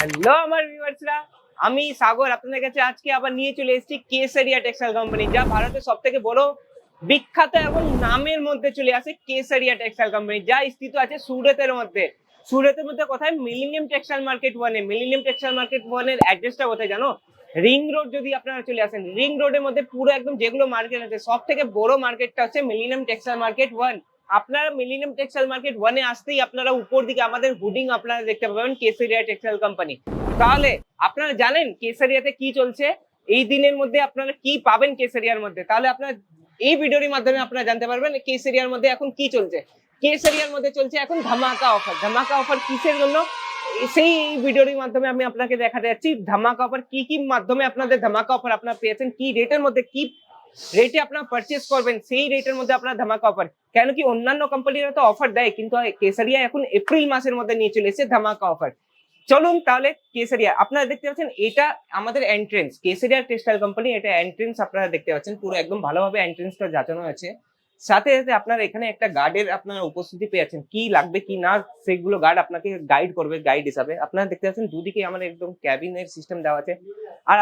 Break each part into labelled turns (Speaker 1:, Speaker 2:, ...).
Speaker 1: Hello আমার ভিউয়ার্সরা, আমি সাগর আপনাদের কাছে আজকে আবার নিয়ে চলে এসেছি কেসারিয়া টেক্সটাইল কোম্পানি, যা ভারতের সবথেকে বড় বিখ্যাত এবং নামের মধ্যে চলে আসে। কেসারিয়া টেক্সটাইল কোম্পানি যা স্থিত আছে সুরতের মধ্যে। সুরতের মধ্যে কোথায়? মিলেনিয়াম টেক্সটাইল মার্কেট ওয়ানে। মিলেনিয়াম টেক্সটাইল মার্কেট ওয়ানের অ্যাড্রেসটা কোথায় জানো? Ring road. যদি আপনারা চলে আসেন রিং রোডের মধ্যে পুরো একদম যেগুলো মার্কেট আছে সব থেকে বড় মার্কেটটা হচ্ছে মিলেনিয়াম টেক্সটাইল মার্কেট ওয়ান। আপনারা মিলেনিয়াম টেক্সটাইল মার্কেট ওয়ানে আসতেই আপনারা উপর দিকে আমাদের হোর্ডিং আপনারা দেখতে পাবেন কেসারিয়া টেক্সটাইল কোম্পানি। তাহলে আপনারা জানেন কেসারিয়াতে কি চলছে, এই দিনের মধ্যে আপনারা কি পাবেন কেসারিয়ার মধ্যে? তাহলে আপনারা এই ভিডিওর মাধ্যমে আপনারা জানতে পারবেন কেসারিয়ার মধ্যে এখন কি চলছে। কেসারিয়ার মধ্যে চলছে এখন ধামাকা অফার। ধামাকা অফার কিসের জন্য, সেই ভিডিওর মাধ্যমে আমি আপনাকে দেখাতে যাচ্ছি ধামাকা অফার কি কি মাধ্যমে আপনাদের ধামাকা অফার আপনারা পেয়েছেন, কি রেটের মধ্যে, কি রেটে আপনারা পারচেজ করবেন সেই রেটের মধ্যে আপনারা ধামাকা অফার। কেন কি অন্যান্য কোম্পানিরা তো অফার দেয়, কিন্তু কেসারিয়া এখন এপ্রিল মাসের মধ্যে নিয়ে চলে এসেছে ধামাকা অফার। চলুন তাহলে কেসারিয়া আপনারা দেখতে পাচ্ছেন, এটা আমাদের এন্ট্রেন্স। কেসারিয়া টেক্সটাইল কোম্পানি, এটা এন্ট্রেন্স আপনারা দেখতে পাচ্ছেন, পুরো একদম ভালোভাবে এন্ট্রেন্সটা যাচানো আছে। সাথে সাথে আপনারা এখানে একটা গার্ডের আপনারা উপস্থিতি পেয়েছেন, কি লাগবে কি না সেগুলো গার্ড আপনাকে গাইড করবে। গাইড হিসাবে আপনারা দেখতে পাচ্ছেন দুদিকে আমাদের একদম ক্যাবিনের সিস্টেম দেওয়া আছে। আর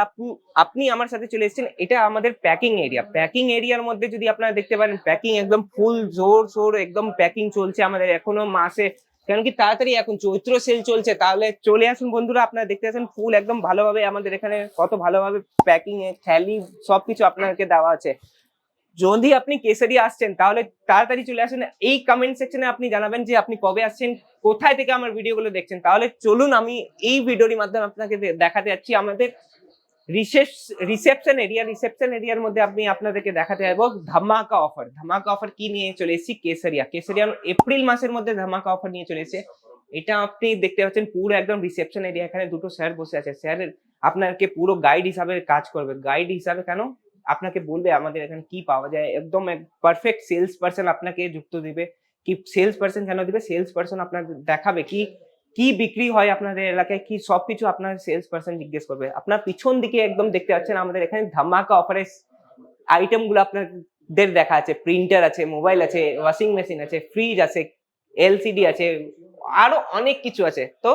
Speaker 1: আপনি আমার সাথে চলে এসেছেন, এটা আমাদের প্যাকিং এরিয়া। প্যাকিং এরিয়ার মধ্যে যদি আপনারা দেখতে পারেন প্যাকিং একদম ফুল জোর সোর একদম প্যাকিং চলছে আমাদের এখনো মাসে। কেন কি তাড়াতাড়ি এখন চৈত্র সেল চলছে, তাহলে চলে আসুন বন্ধুরা। আপনারা দেখতে পাচ্ছেন ফুল একদম ভালোভাবে আমাদের এখানে কত ভালোভাবে প্যাকিং এ থ্যালি সবকিছু আপনাকে দেওয়া আছে। যদি আপনি কেসারিয়া আসছেন তাহলে তাড়াতাড়ি চলে আসুন। এই কমেন্ট সেকশনে আপনি জানাবেন যে আপনি কবে আসছেন, কোথায় থেকে আমার ভিডিওগুলো দেখছেন। তাহলে চলুন আমি এই ভিডিওর মাধ্যমে আপনাকে দেখাতে যাচ্ছি আমাদের রিসেপশন এরিয়ার মধ্যে আমি আপনাদেরকে দেখাতে যাবো ধামাকা অফার। ধামাকা অফার কি নিয়ে চলে এসেছি কেসারিয়া এপ্রিল মাসের মধ্যে ধামাকা অফার নিয়ে চলে এসেছে। এটা আপনি দেখতে পাচ্ছেন পুরো একদম রিসেপশন এরিয়া। এখানে দুটো স্যার বসে আছে, স্যারের আপনাকে পুরো গাইড হিসাবে কাজ করবে। গাইড হিসাবে কেন, আপনাকে বলবে আমাদের এখানে কি পাওয়া যায়। একদম পারফেক্ট সেলস পার্সন আপনাকে যুক্ত দিবে। কি সেলস পার্সন কেন দিবে? সেলস পার্সন আপনাদের দেখাবে কি কি বিক্রি হয় আপনাদের এলাকায়, কি সবকিছু আপনার সেলস পার্সন জিজ্ঞেস করবে। আপনার পিছন দিকে একদম দেখতে পাচ্ছেন আমাদের এখানে ধামাকা অফারের আইটেম গুলো আপনাদের দেখা আছে। প্রিন্টার আছে, মোবাইল আছে, ওয়াশিং মেশিন আছে, ফ্রিজ আছে, এলসিডি আছে, আরো অনেক কিছু আছে। তো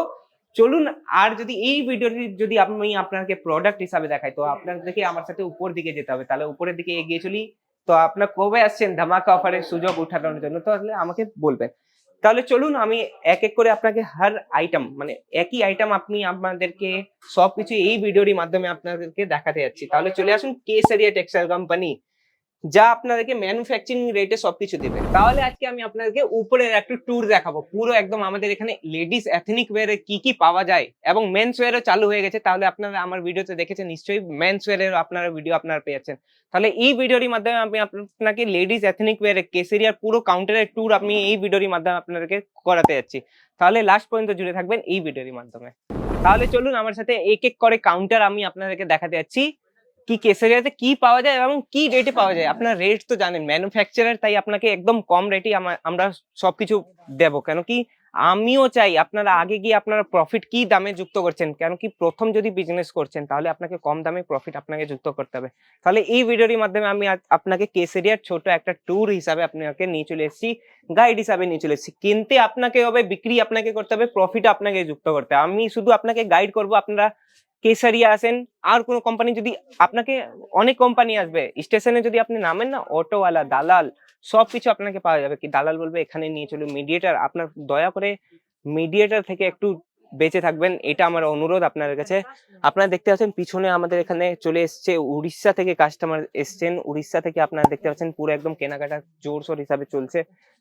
Speaker 1: চলুন, আর যদি এই ভিডিওটি যদি আমি আপনাকে প্রোডাক্ট হিসাবে দেখাই তো আপনাদেরকে আমার সাথে উপর দিকে যেতে হবে। তাহলে উপরের দিকে এগিয়ে চলি। তো আপনার কবে আসছেন ধামাকা অফারের সুযোগ উঠানোর জন্য, তাহলে আমাকে বলবেন। তাহলে চলুন আমি এক এক করে আপনাকে হার আইটেম, মানে একই আইটেম আপনি আপনাদেরকে সবকিছু এই ভিডিওর মাধ্যমে আপনাদেরকে দেখাতে যাচ্ছি। তাহলে চলে আসুন কেসারিয়া টেক্সটাইল কোম্পানি, যা আপনাদেরকে ম্যানুফ্যাকচারিং রেটে সবকিছু দেবে। তাহলে আজকে আমি আপনাদেরকে উপরের একটা ট্যুর দেখাবো পুরো একদম। আমাদের এখানে লেডিস এথনিক ওয়্যারে কি কি পাওয়া যায় এবং মেন্স ওয়্যারও চালু হয়ে গেছে। তাহলে আপনারা আমার ভিডিওতে দেখেছেন নিশ্চয়ই, মেন্স ওয়্যারের আপনারা ভিডিও আপনারা পেয়েছেন। তাহলে এই ভিডিওর মাধ্যমে আমি আপনাকে লেডিস এথনিক ওয়্যারে কেসারিয়ার পুরো কাউন্টারের ট্যুর আমি এই ভিডিওর মাধ্যমে আপনাদেরকে করাতে যাচ্ছি। তাহলে লাস্ট পর্যন্ত জুড়ে থাকবেন এই ভিডিওর মাধ্যমে। তাহলে চলুন আমার সাথে এক এক করে কাউন্টার আমি আপনাদেরকে দেখাতে যাচ্ছি কি কেসারিয়াতে কি পাওয়া যায় এবং কি রেটে পাওয়া যায়। আপনার রেট তো জানেন, ম্যানুফ্যাকচারার, তাই আপনাকে একদম কম রেটে আমরা সবকিছু দেব। কেন কি আমিও চাই আপনারা আগে গিয়ে আপনারা প্রফিট কি দামে যুক্ত করছেন। কেন কি প্রথম যদি বিজনেস করছেন তাহলে আপনাকে কম দামে প্রফিট আপনাকে যুক্ত করতে হবে। তাহলে এই ভিডিওর মাধ্যমে আমি আপনাকে কেসারিয়ার ছোট একটা ট্যুর হিসাবে আপনাকে নিয়ে চলে এসেছি, গাইড হিসাবে নিয়ে চলে এসেছি। কিনতে আপনাকে হবে, বিক্রি আপনাকে করতে হবে, প্রফিট আপনাকে যুক্ত করতে হবে। আমি শুধু আপনাকে গাইড করব। আপনারা কেসারিয়া আসেন, আর কোনো কোম্পানি যদি আপনাকে, অনেক কোম্পানি আসবে স্টেশনে, যদি আপনি নামেন না, অটোওয়ালা, দালাল, সবকিছু আপনাকে পাওয়া যাবে। কি দালাল বলবে এখানে নিয়ে চলুন, মিডিয়েটার, আপনার দয়া করে মিডিয়েটার থেকে একটু বেঁচে থাকবেন, এটা আমার অনুরোধ আপনাদের কাছে। আপনারা দেখতে পাচ্ছেন পিছনে আমাদের এখানে চলে এসছে উড়িষ্যা থেকে কাস্টমার এসছেন। উড়িষ্যা থেকে আপনারা দেখতে পাচ্ছেন পুরো একদম কেনাকাটা জোরসোর হিসাবে চলছে।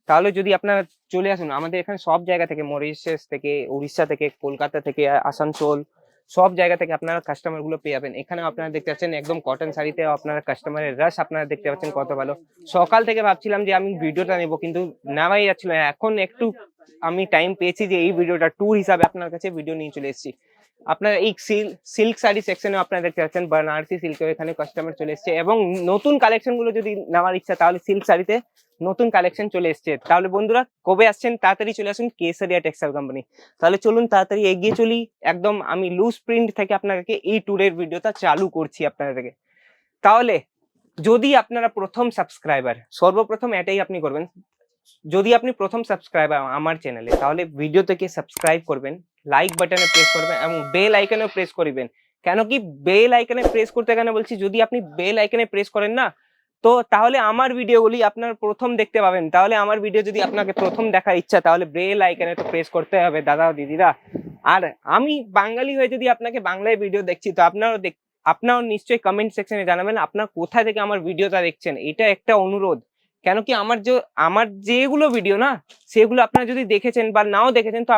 Speaker 1: তাহলে যদি আপনারা চলে আসুন আমাদের এখানে সব জায়গা থেকে, মরিশাস থেকে, উড়িষ্যা থেকে, কলকাতা থেকে, আসানসোল, সব জায়গা থেকে আপনারা কাস্টমার গুলো পেয়ে যাবেন। এখানে আপনারা দেখতে পাচ্ছেন একদম কটন শাড়িতে আপনারা কাস্টমারের রাশ আপনারা দেখতে পাচ্ছেন কত ভালো। সকাল থেকে ভাবছিলাম যে আমি ভিডিওটা নেব, কিন্তু নেওয়াই যাচ্ছিল না। এখন একটু আমি টাইম পেয়েছি যে এই ভিডিওটা ট্যুর হিসাবে আপনার কাছে ভিডিও নিয়ে চলে এসেছি। আপনারা এই সিল্ক শাড়ি সেকশনে আপনারা দেখতে পাচ্ছেন বানারসি সিল্কের এখানে কাস্টমার চলে এসেছে, এবং নতুন কালেকশন গুলো যদি নেওয়ার ইচ্ছা তাহলে সিল্ক শাড়িতে নতুন কালেকশন চলে এসেছে। তাহলে বন্ধুরা কবে আসছেন, তাড়াতাড়ি চলে আসুন কেসারিয়া টেক্সটাইল কোম্পানি। তাহলে চলুন তাড়াতাড়ি এগিয়ে চলি। একদম আমি লুজ প্রিন্ট থেকে আপনাদেরকে এই ট্যুরের ভিডিওটা চালু করছি আপনাদেরকে। তাহলে যদি আপনারা প্রথম সাবস্ক্রাইবার, সর্বপ্রথম এটাই আপনি করবেন, যদি আপনি প্রথম সাবস্ক্রাইবার আমার চ্যানেলে, তাহলে ভিডিও থেকে সাবস্ক্রাইব করবেন, লাইক বাটনে প্রেস করবেন এবং বেল আইকনেও প্রেস করবেন। কেন কি বেল আইকনে প্রেস করতে কেন বলছি, যদি আপনি বেল আইকনে প্রেস করেন না, তো তাহলে আমার ভিডিওগুলি আপনার প্রথম দেখতে পাবেন। তাহলে আমার ভিডিও যদি আপনাকে প্রথম দেখার ইচ্ছা, তাহলে বেল আইকনে তো প্রেস করতে হবে দাদা ও দিদিরা। আর আমি বাঙালি হয়ে যদি আপনাকে বাংলায় ভিডিও দেখছি, তো আপনারাও নিশ্চয়ই কমেন্ট সেকশনে জানাবেন আপনার কোথা থেকে আমার ভিডিওটা দেখছেন। এটা একটা অনুরোধ, কেন কি আমার যেগুলো ভিডিও না, সেগুলো আপনারা যদি দেখেছেন বা নাও দেখেছেন, তো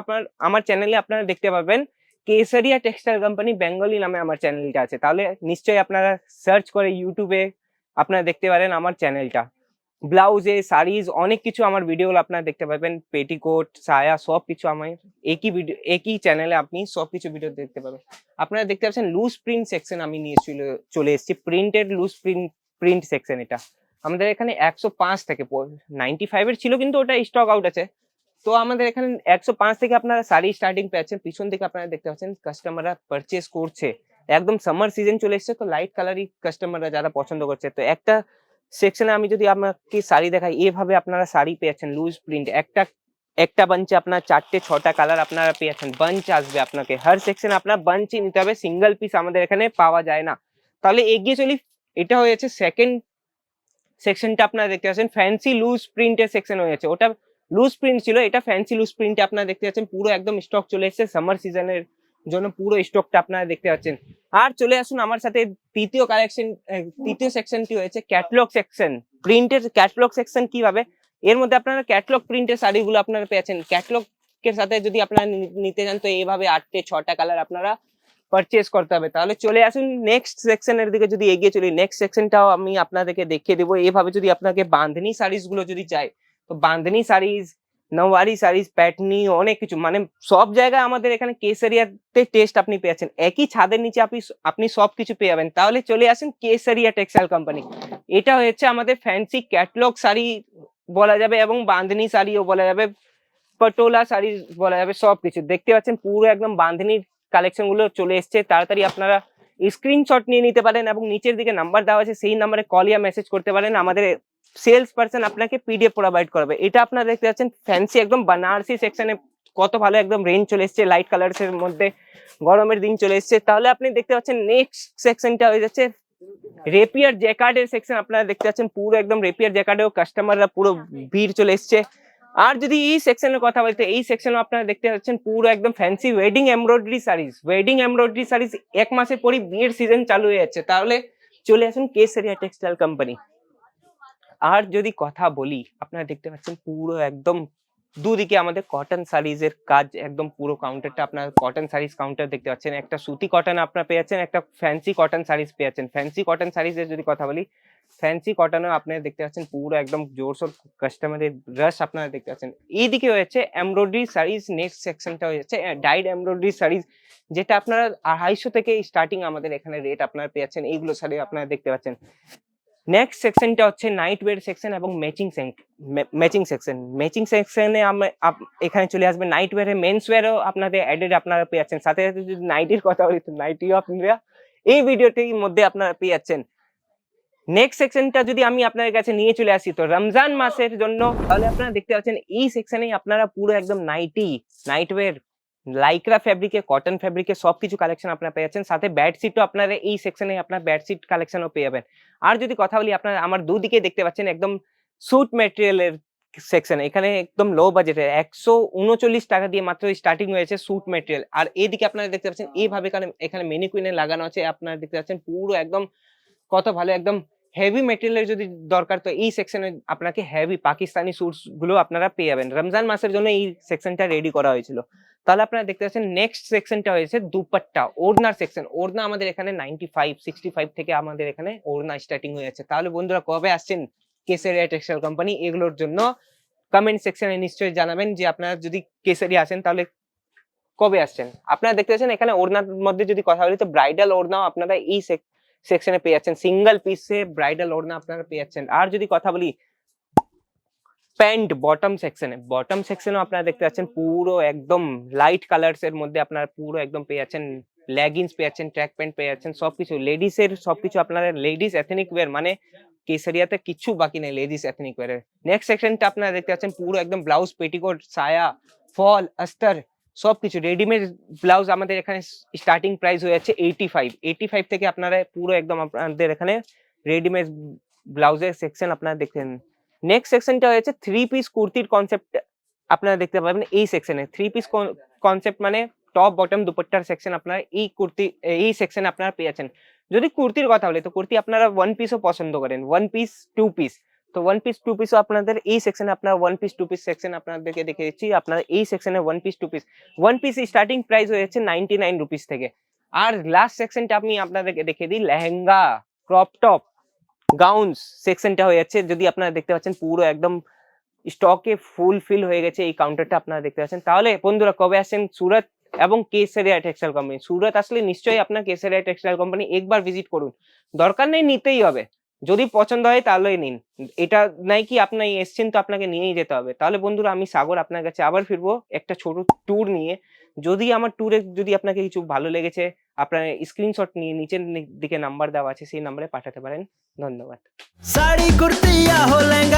Speaker 1: আমার চ্যানেলে আপনারা দেখতে পাবেন কেসারিয়া টেক্সটাইল কোম্পানি বেঙ্গলি নামে আমার চ্যানেলটা আছে। তাহলে নিশ্চয়ই আপনারা সার্চ করে ইউটিউবে আপনারা দেখতে পারেন আমার চ্যানেলটা। ব্লাউজে শাড়িজ অনেক কিছু আমার ভিডিওগুলো আপনারা দেখতে পাবেন, পেটিকোট সায়া সব কিছু আমার একই চ্যানেলে আপনি সবকিছু ভিডিও দেখতে পাবেন। আপনারা দেখতে পাচ্ছেন লুজ প্রিন্ট সেকশন আমি নিয়ে চলে এসেছি, প্রিন্টেড লুজ প্রিন্ট সেকশন। এটা আমাদের এখানে 105 থেকে 95 এর ছিল, কিন্তু ওটা স্টক আউট আছে। তো আমাদের এখানে 105 থেকে আপনারা শাড়ি স্টার্টিং পাচ্ছেন। পিছন থেকে আপনারা দেখতে পাচ্ছেন কাস্টমাররা পারচেস করছে, একদম সামার সিজন চলে এসছে, তো লাইট কালারই কাস্টমাররা যারা পছন্দ করছে। তো একটা সেকশনে আমি যদি আপনাকে শাড়ি দেখাই, এভাবে আপনারা শাড়ি পেয়েছেন লুজ প্রিন্ট, একটা বাঞ্চে আপনার 4-6টা কালার আপনারা পেয়েছেন, বাঞ্চ আসবে আপনাকে। হার সেকশনে আপনার বাঞ্চই নিতে হবে, সিঙ্গেল পিস আমাদের এখানে পাওয়া যায় না। তাহলে এগিয়ে চলি, এটা হয়েছে সেকেন্ড সেকশনটা। আপনারা দেখতে পাচ্ছেন ফ্যান্সি লুজ প্রিন্টের সেকশন হয়েছে, ওটা লুজ প্রিন্ট ছিল, এটা ফ্যান্সি লুজ প্রিন্টে আপনারা দেখতে পাচ্ছেন পুরো একদম স্টক চলে এসেছে সামার সিজনের জন্য, পুরো স্টকটা আপনারা দেখতে পাচ্ছেন। আর চলে আসুন আমার সাথে তৃতীয় সেকশনটি হয়েছে ক্যাটালগ সেকশন। প্রিন্টের ক্যাটালগ সেকশন কিভাবে, এর মধ্যে আপনারা ক্যাটালগ প্রিন্টের শাড়িগুলো আপনারা পেয়েছেন। ক্যাটালগ এর সাথে যদি আপনারা নিতে চান, তো এইভাবে 8-6টা কালার আপনারা পারচেস করতে হবে। তাহলে চলে আসুন নেক্সট সেকশনের দিকে, যদি এগিয়ে চলি নেক্সট সেকশনটাও আমি আপনাদেরকে দেখিয়ে দেবো। এইভাবে যদি আপনাকে বাঁধনি শাড়িজ গুলো যদি চাই, তো বাঁধনি শাড়িজ, নওয়ারি শাড়িজ, প্যাটনি, অনেক কিছু, মানে সব জায়গায় আমাদের এখানে কেসারিয়াতে টেস্ট আপনি পেয়েছেন, একই ছাদের নিচে আপনি সবকিছু পেয়ে যাবেন। তাহলে চলে আসেন কেসারিয়া টেক্সটাইল কোম্পানি। এটা হচ্ছে আমাদের ফ্যান্সি ক্যাটলগ শাড়ি বলা যাবে, এবং বাঁধনি শাড়িও বলা যাবে, পটোলা শাড়ি বলা যাবে, সবকিছু দেখতে পাচ্ছেন পুরো একদম বাঁধনির কালেকশন গুলো চলে এসছে। তাড়াতাড়ি আপনারা স্ক্রিনশট নিয়ে নিতে পারেন, এবং নিচের দিকে নাম্বার দেওয়া আছে, সেই নাম্বারে কল ইয়া মেসেজ করতে পারেন। আমাদের সেলস পার্সন আপনাকে পিডিএফ প্রোভাইড করবে। এটা আপনারা দেখতে পাচ্ছেন ফ্যান্সি একদম বানারসি সেকশনে কত ভালো একদম রেঞ্জ চলে এসছে, লাইট কালার্স এর মধ্যে, গরমের দিন চলে এসছে। তাহলে আপনি দেখতে পাচ্ছেন নেক্সট সেকশনটা হয়ে যাচ্ছে রেপিয়ার জ্যাকার্ডের সেকশন। আপনারা দেখতে পাচ্ছেন পুরো একদম রেপিয়ার জ্যাকার্ডেও কাস্টমাররা পুরো ভিড় চলে এসছে। আর যদি এই সেকশনের কথা বলতে, এই সেকশনে আপনারা দেখতে পাচ্ছেন পুরো একদম ফ্যান্সি ওয়েডিং এমব্রয়ডারি শাড়িজ। 1 মাসের পরই বিয়ের সিজন চালু হয়ে যাচ্ছে। তাহলে চলে আসুন কেসারিয়া টেক্সটাইল কোম্পানি। আর যদি কথা বলি, আপনারা দেখতে পাচ্ছেন পুরো একদম দুদিকে আমাদের কটন শাড়িজ এর কাজ, একদম পুরো কাউন্টারটা আপনার কটন শাড়িজ কাউন্টার দেখতে পাচ্ছেন। একটা সুতি কটন আপনারা পেয়ে যাচ্ছেন, একটা ফ্যান্সি কটন শাড়িজ পেয়ে যাচ্ছেন। ফ্যান্সি কটন শাড়িজের যদি কথা বলি, ফ্যান্সি কটনও আপনারা দেখতে পাচ্ছেন পুরো একদম জোরসোর কাস্টমারের রাশ আপনারা দেখতে পাচ্ছেন। এইদিকে হয়েছে এমব্রয়ডারি শাড়িজ, নেক্সট সেকশনটা হয়েছে ডাইড এমব্রয়ডারি শাড়িজ, যেটা আপনারা 250 থেকে স্টার্টিং আমাদের এখানে রেট আপনারা পেয়ে যাচ্ছেন। এইগুলো শাড়ি আপনারা দেখতে পাচ্ছেন। নেক্সট সেকশনটা হচ্ছে নাইট ওয়্যার সেকশন এবং ম্যাচিং সেকশনে এখানে চলে আসবে নাইট ওয়্যারে, মেন্স ওয়্যারও আপনাদের অ্যাডেড আপনারা পেয়ে যাচ্ছেন। সাথে সাথে যদি নাইটির কথা বলি, তো নাইটিও আপনারা এই ভিডিওটির মধ্যে আপনারা পেয়ে যাচ্ছেন। নেক্সট সেকশনটা যদি আমি আপনাদের কাছে নিয়ে চলে আসি, তো রমজান মাসের জন্য, তাহলে আপনারা দেখতে পাচ্ছেন এই সেকশনেই আপনারা পুরো একদম নাইট ওয়্যার, লাইক্রা ফ্যাব্রিকে, কটন ফ্যাব্রিকে সবকিছু কালেকশন আপনারা পেয়ে যাচ্ছেন। সাথে বেডশিটও আপনারা এই সেকশনে আপনার বেডশিট কালেকশনও পেয়ে যাবেন। আর যদি কথা বলি, আপনারা আমার দুদিকে দেখতে পাচ্ছেন একদম স্যুট ম্যাটেরিয়ালের সেকশন। এখানে একদম লো বাজেটে 139 টাকা দিয়ে মাত্র স্টার্টিং হয়েছে স্যুট ম্যাটেরিয়াল। আর এইদিকে আপনারা দেখতে পাচ্ছেন এইভাবে এখানে মেনিকুইনে লাগানো আছে। আপনারা দেখতে পাচ্ছেন পুরো একদম কত ভালো, একদম হেভি মেটেরিয়ালের যদি দরকার, তো এই সেকশনে আপনাকে হেভি পাকিস্তানি স্যুটস গুলো আপনারা পেয়ে যাবেন। রমজান মাসের জন্য এই সেকশনটা রেডি করা হয়েছিল। তাহলে আপনারা দেখতে পাচ্ছেন নেক্সট সেকশনটা হয়েছে দুপাট্টা, ওড়নার সেকশন। ওড়না আমাদের এখানে 65 থেকে আমাদের এখানে ওড়না স্টার্টিং হয়ে যাচ্ছে। তাহলে বন্ধুরা কবে আসছেন কেসারিয়া টেক্সটাইল কোম্পানি, এগুলোর জন্য কমেন্ট সেকশনে নিশ্চয়ই জানাবেন যে আপনারা যদি কেসারিয়া আসেন তাহলে কবে আসছেন। আপনারা দেখতে পাচ্ছেন এখানে ওড়নার মধ্যে যদি কথা বলি, তো ব্রাইডাল ওড়নাও আপনারা এই সেকশনে পেয়ে যাচ্ছেন, সিঙ্গেল পিসে ব্রাইডাল ওড়না আপনারা পেয়ে যাচ্ছেন। আর যদি কথা বলি প্যান্ট বটম সেকশনে আপনারা দেখতে পাচ্ছেন পুরো একদম লাইট কালার্স এর মধ্যে আপনারা পুরো একদম পেয়ে যাচ্ছেন, লেগিংস পেয়ে যাচ্ছেন, ট্র্যাক প্যান্ট পেয়ে যাচ্ছেন, সবকিছু লেডিস এর সবকিছু আপনারা লেডিস এথনিক ওয়্যার, মানে কেসারিয়াতে কিছু বাকি নেই লেডিস এথনিক ওয়্যার। নেক্সট সেকশনটা আপনারা দেখতে পাচ্ছেন পুরো একদম ব্লাউজ, পেটিকোট, সায়া, ফল, আস্তর সবকিছু রেডিমেড ব্লাউজ আমাদের এখানে স্টার্টিং প্রাইস হয়ে যাচ্ছে 85 থেকে আপনারা পুরো একদম আপনাদের এখানে রেডিমেড ব্লাউজের সেকশন আপনারা দেখতেন। নেক্সট সেকশনটা হয়েছে 3 পিস কুর্তির কনসেপ্ট আপনারা দেখতে পাবেন এই সেকশনে। 3 পিস কনসেপ্ট মানে টপ বটম দুপাট্টার সেকশন আপনারা এই সেকশনে আপনারা পেয়ে যাচ্ছেন। যদি কুর্তির কথা বলি তো কুর্তি আপনারা 1 পিসও পছন্দ করেন, 1 পিস 2 পিস, তো 1 পিস 2 পিসও আপনাদের এই সেকশনে আপনারা 1 পিস 2 পিস সেকশন আপনাদেরকে দেখে দিচ্ছি। আপনারা এই সেকশনে 1 piece 2 piece, 1 piece starting price হয়ে যাচ্ছে 99 রুপিস থেকে। আর লাস্ট সেকশনটা আমি আপনাদেরকে দেখিয়ে দিই, লেহেঙ্গা, ক্রপ টপ, গাউনস সেকশনটা হয়ে যাচ্ছে। যদি আপনারা দেখতে পাচ্ছেন পুরো একদম স্টকে ফুলফিল হয়ে গেছে এই কাউন্টারটা আপনারা দেখতে পাচ্ছেন। তাহলে বন্ধুরা কবে আসছেন সুরত এবং কেসারিয়া টেক্সটাইল কোম্পানি? সুরত আসলে নিশ্চয়ই আপনার কেসারিয়া টেক্সটাইল কোম্পানি একবার ভিজিট করুন, দরকার নেই নিতেই হবে, যদি পছন্দ হয় তাহলেই নিন। এটা নাই কি আপনি এসছেন তো আপনাকে নিয়েই যেতে হবে। তাহলে বন্ধুরা আমি সাগর আপনার কাছে আবার ফিরবো একটা ছোট ট্যুর নিয়ে। যদি আমার ট্যুরে যদি আপনাকে কিছু ভালো লেগেছে আপনার স্ক্রিনশট নিয়ে নিচের দিকে নাম্বার দেওয়া আছে সেই নাম্বারে পাঠাতে পারেন। ধন্যবাদ।
Speaker 2: साड़ी कुर्ती या हो लहंगा